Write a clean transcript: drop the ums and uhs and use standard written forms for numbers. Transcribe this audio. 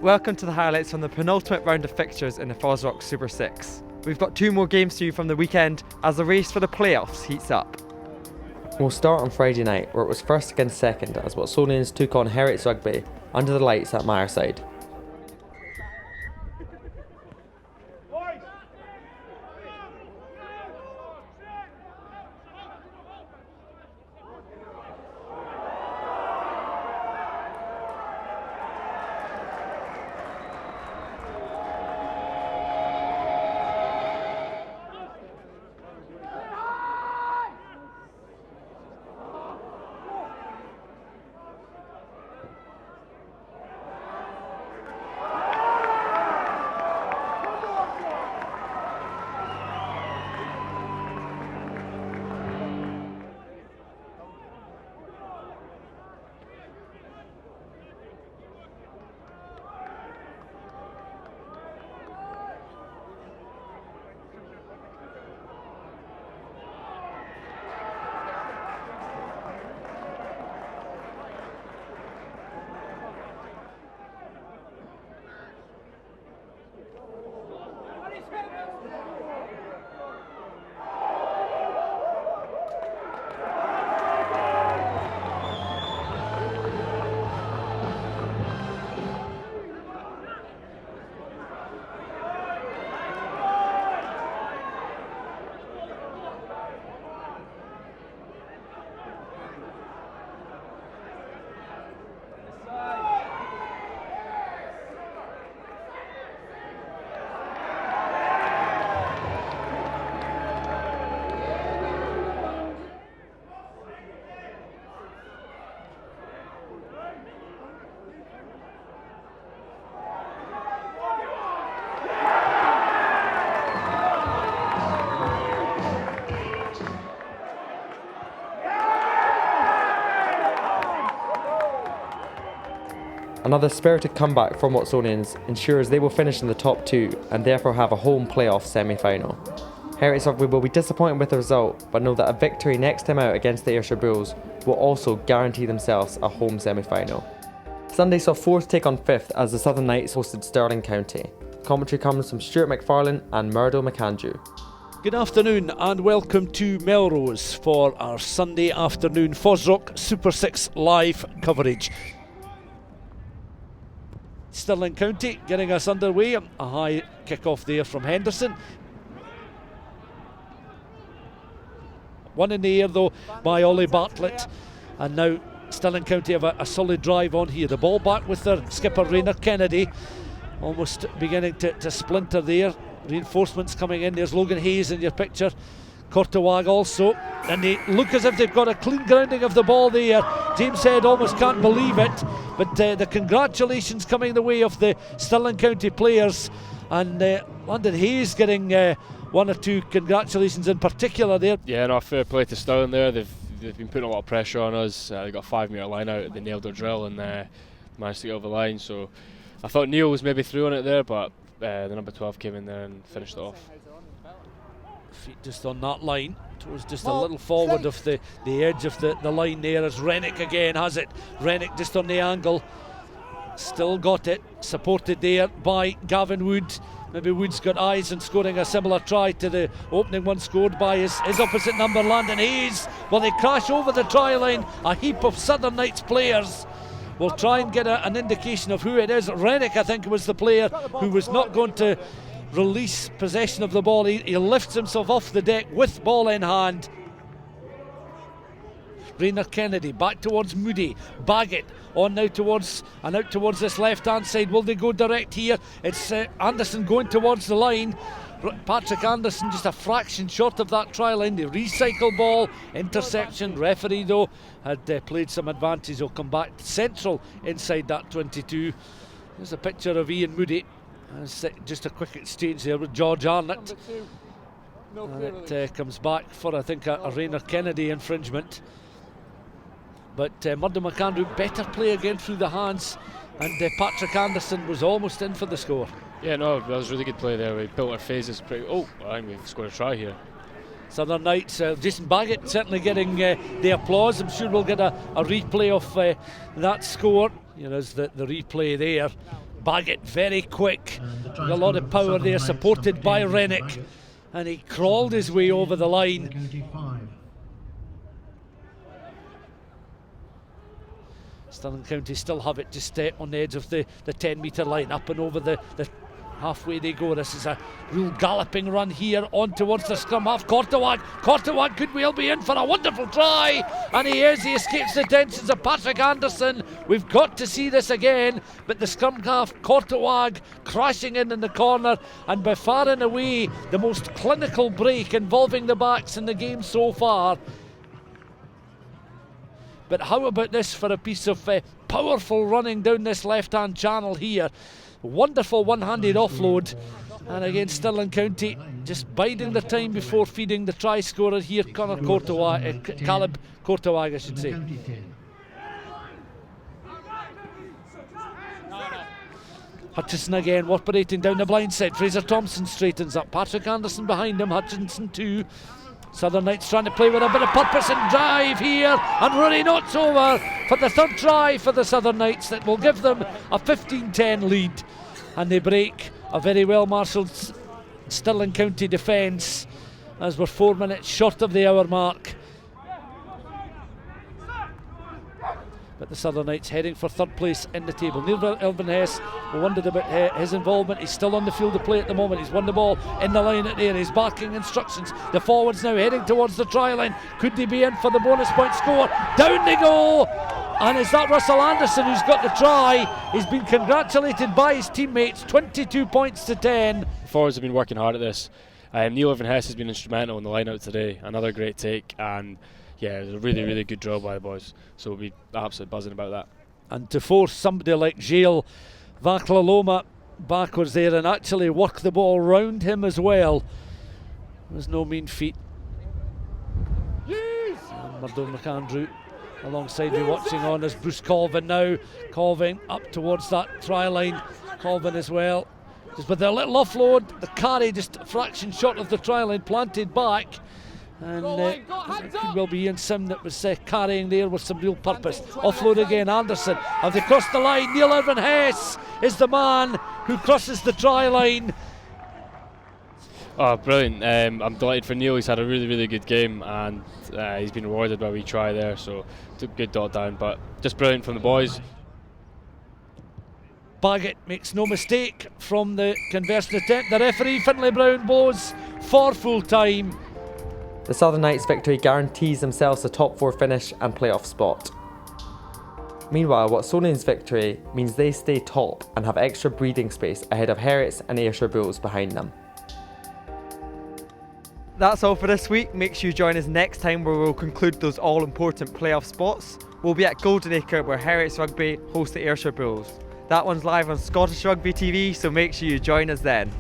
Welcome to the highlights from the penultimate round of fixtures in the FOSROC Super 6. We've got 2 more games to you from the weekend as the race for the playoffs heats up. We'll start on Friday night, where it was first against second as Watsonians took on Heriot Rugby under the lights at Myerside. Another spirited comeback from Watsonians ensures they will finish in the top 2 and therefore have a home playoff semi-final. Heriot Rugby will be disappointed with the result, but know that a victory next time out against the Ayrshire Bulls will also guarantee themselves a home semi-final. Sunday saw 4th take on 5th as the Southern Knights hosted Stirling County. Commentary comes from Stuart McFarlane and Murdo McAndrew. Good afternoon and welcome to Melrose for our Sunday afternoon FOSROC Super 6 live coverage. Stirling County getting us underway. A high kick-off there from Henderson. One in the air though by Ollie Bartlett. And now Stirling County have a solid drive on here. The ball back with their skipper Rainer Kennedy. Almost beginning to splinter there. Reinforcements coming in. There's Logan Hayes in your picture. Kortewag also, and they look as if they've got a clean grounding of the ball there. James Head almost can't believe it, but the congratulations coming the way of the Stirling County players, and London Hayes getting 1 or 2 congratulations in particular there. Yeah, no, fair play to Stirling there. They've been putting a lot of pressure on us. They got a 5-metre line out, they nailed their drill and managed to get over the line. So I thought Neil was maybe through on it there, but the number 12 came in there and finished it off. Feet just on that line, towards just a little forward of the edge of the line there as Rennick again has it. Rennick just on the angle, still got it, supported there by Gavin Wood. Maybe Wood's got eyes on scoring a similar try to the opening one scored by his opposite number, Landon Hayes. Well, they crash over the try line, a heap of Southern Knights players. We'll try and get an indication of who it is. Rennick, I think, was the player who was not going to release possession of the ball. He lifts himself off the deck with ball in hand. Rainer Kennedy back towards Moody. Baggett on now towards this left hand side. Will they go direct here? It's Anderson going towards the line. Patrick Anderson just a fraction short of that try line. The recycle ball, interception. Referee though had played some advantage. He'll come back central inside that 22. There's a picture of Ian Moody. Just a quick exchange there with George Arnott. And it comes back for, I think, a Rainer Kennedy infringement. But Murdo McAndrew, better play again through the hands, and Patrick Anderson was almost in for the score. Yeah, no, that was really good play there. We built our phases pretty. Oh, I think we've scored a try here. Southern Knights, Jason Baggett certainly getting the applause. I'm sure we'll get a replay of that score. You know, there's the replay there. Baggett very quick, with a lot of power there, supported by Rennick, and he crawled his way over the line. Stirling County still have it just on the edge of the 10-metre line, up and over the halfway they go. This is a real galloping run here on towards the scrum half. Kortewag could well be in for a wonderful try, and he escapes the tensions of Patrick Anderson. We've got to see this again, but the scrum half, Kortewag, crashing in the corner, and by far and away the most clinical break involving the backs in the game so far. But how about this for a piece of powerful running down this left-hand channel here? Wonderful one-handed offload, and again Stirling County just biding the time before feeding the try scorer here, Caleb Kortewag, I should say. Hutchison again operating down the blind side. Fraser Thompson straightens up. Patrick Anderson behind him. Hutchinson too. Southern Knights trying to play with a bit of purpose and drive here, and Rooney Knott's over for the third try for the Southern Knights that will give them a 15-10 lead, and they break a very well marshalled Stirling County defence as we're 4 minutes short of the hour mark. But the Southern Knights heading for third place in the table. Neil Elvin Hess, we wondered about his involvement. He's still on the field of play at the moment. He's won the ball in the line at there. He's barking instructions. The forwards now heading towards the try line. Could they be in for the bonus point score? Down they go! And is that Russell Anderson who's got the try? He's been congratulated by his teammates. 22 points to 10. Forwards have been working hard at this. Neil Elvin Hess has been instrumental in the line out today. Another great take, and yeah, it was a really, really good job by the boys. So we'll be absolutely buzzing about that. And to force somebody like Jael Vaklaloma backwards there and actually work the ball round him as well was no mean feat. And Murdo McAndrew alongside me watching on as Bruce Colvin now. Colvin up towards that try line. Colvin as well. Just with their little offload, the carry just a fraction short of the try line, planted back. And it could well be Ian Sim that was carrying there with some real purpose. Offload again, Anderson. Have they crossed the line? Neil Irvin Hess is the man who crosses the try line. Oh, brilliant. I'm delighted for Neil. He's had a really, really good game, and he's been rewarded by a wee try there, so took a good dot down, but just brilliant from the boys. Baggett makes no mistake from the conversion attempt. The referee, Finlay Brown, blows for full time. The Southern Knights victory guarantees themselves a top 4 finish and playoff spot. Meanwhile, Watsonians' victory means they stay top and have extra breathing space ahead of Heriot's and Ayrshire Bulls behind them. That's all for this week. Make sure you join us next time where we'll conclude those all-important playoff spots. We'll be at Goldenacre where Heriot's Rugby host the Ayrshire Bulls. That one's live on Scottish Rugby TV, so make sure you join us then.